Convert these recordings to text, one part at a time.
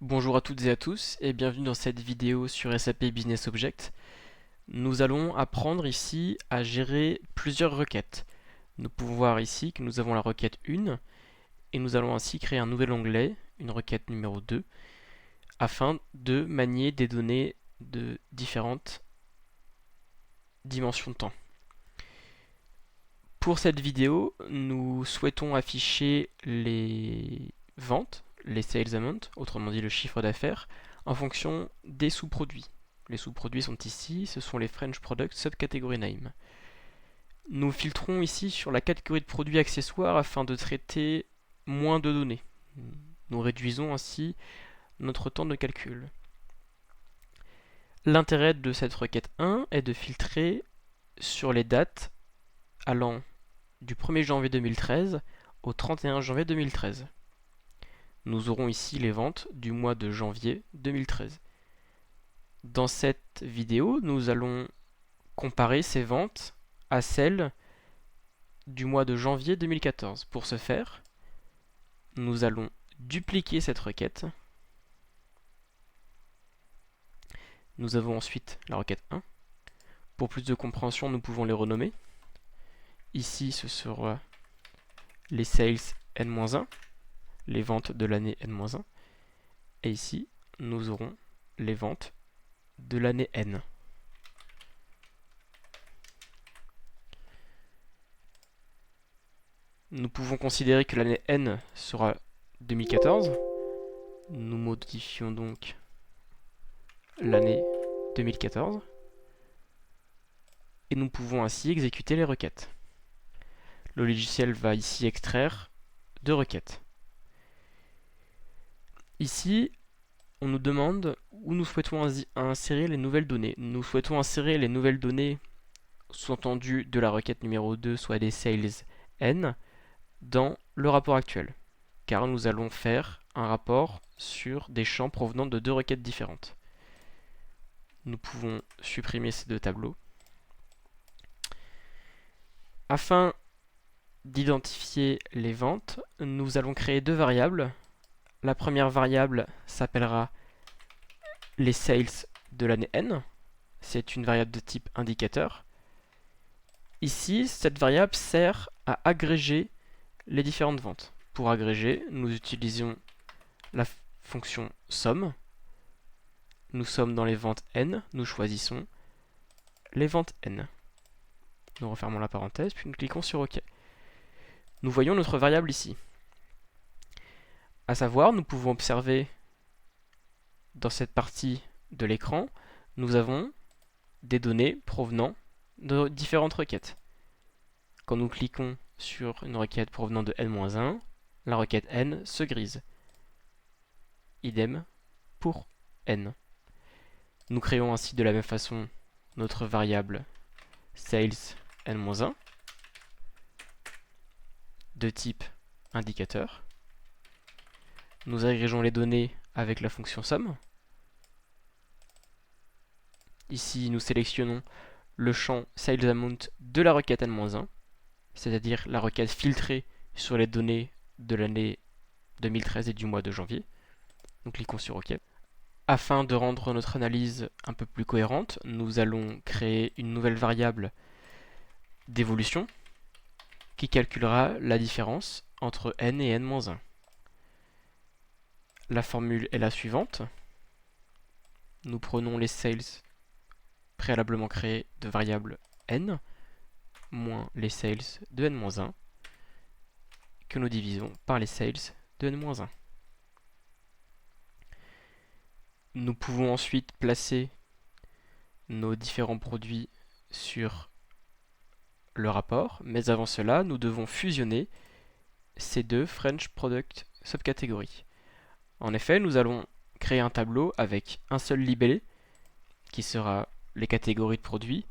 Bonjour à toutes et à tous et bienvenue dans cette vidéo sur SAP Business Object. Nous allons apprendre ici à gérer plusieurs requêtes. Nous pouvons voir ici que nous avons la requête 1 et nous allons ainsi créer un nouvel onglet, une requête numéro 2, afin de manier des données de différentes dimensions de temps. Pour cette vidéo, nous souhaitons afficher les ventes, les sales amount, autrement dit le chiffre d'affaires, en fonction des sous-produits. Les sous-produits sont ici, ce sont les French Product Subcategory Name. Nous filtrons ici sur la catégorie de produits accessoires afin de traiter moins de données. Nous réduisons ainsi notre temps de calcul. L'intérêt de cette requête 1 est de filtrer sur les dates allant du 1er janvier 2013 au 31 janvier 2013. Nous aurons ici les ventes du mois de janvier 2013. Dans cette vidéo, nous allons comparer ces ventes à celles du mois de janvier 2014. Pour ce faire, nous allons dupliquer cette requête. Nous avons ensuite la requête 1. Pour plus de compréhension, nous pouvons les renommer. Ici, ce sera les sales N-1, les ventes de l'année N-1. Et ici, nous aurons les ventes de l'année N. Nous pouvons considérer que l'année N sera 2014. Nous modifions donc l'année 2014. Et nous pouvons ainsi exécuter les requêtes. Le logiciel va ici extraire deux requêtes. Ici, on nous demande où nous souhaitons insérer les nouvelles données. Nous souhaitons insérer les nouvelles données, sous-entendu de la requête numéro 2, soit des sales N, dans le rapport actuel, car nous allons faire un rapport sur des champs provenant de deux requêtes différentes. Nous pouvons supprimer ces deux tableaux. Afin d'identifier les ventes, nous allons créer deux variables. La première variable s'appellera les sales de l'année N. C'est une variable de type indicateur. Ici, cette variable sert à agréger les différentes ventes. Pour agréger, nous utilisons la fonction somme. Nous sommes dans les ventes N, nous choisissons les ventes N. Nous refermons la parenthèse, puis nous cliquons sur OK. Nous voyons notre variable ici. À savoir, nous pouvons observer dans cette partie de l'écran, nous avons des données provenant de différentes requêtes. Quand nous cliquons sur une requête provenant de N-1, la requête N se grise. Idem pour N. Nous créons ainsi de la même façon notre variable sales N-1 de type indicateur. Nous agrégeons les données avec la fonction somme. Ici, nous sélectionnons le champ sales amount de la requête N-1, c'est-à-dire la requête filtrée sur les données de l'année 2013 et du mois de janvier. Nous cliquons sur OK. Afin de rendre notre analyse un peu plus cohérente, nous allons créer une nouvelle variable d'évolution qui calculera la différence entre n et n-1. La formule est la suivante. Nous prenons les sales préalablement créés de variable n moins les sales de n-1 que nous divisons par les sales de n-1. Nous pouvons ensuite placer nos différents produits sur le rapport, mais avant cela, nous devons fusionner ces deux French Product Subcategories. En effet, nous allons créer un tableau avec un seul libellé, qui sera les catégories de produits,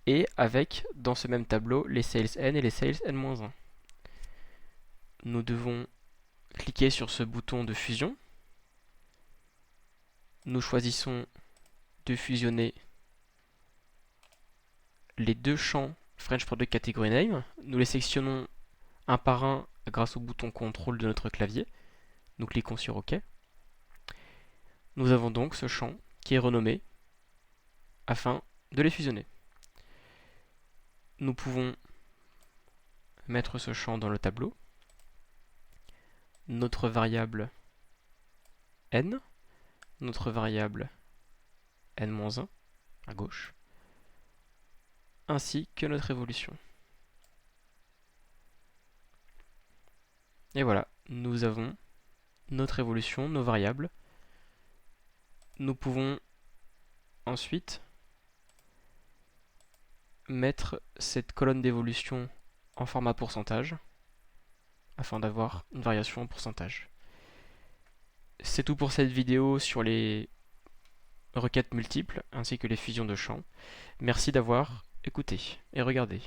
et avec, dans ce même tableau, les sales N et les sales N-1. Nous devons cliquer sur ce bouton de fusion. Nous choisissons de fusionner les deux champs French Product Category Name. Nous les sélectionnons un par un grâce au bouton CTRL de notre clavier. Nous cliquons sur OK. Nous avons donc ce champ qui est renommé afin de les fusionner. Nous pouvons mettre ce champ dans le tableau. Notre variable n, notre variable n-1 à gauche, ainsi que notre évolution. Et voilà, nous avons notre évolution, nos variables. Nous pouvons ensuite mettre cette colonne d'évolution en format pourcentage afin d'avoir une variation en pourcentage. C'est tout pour cette vidéo sur les requêtes multiples ainsi que les fusions de champs. Merci d'avoir écouté et regardé.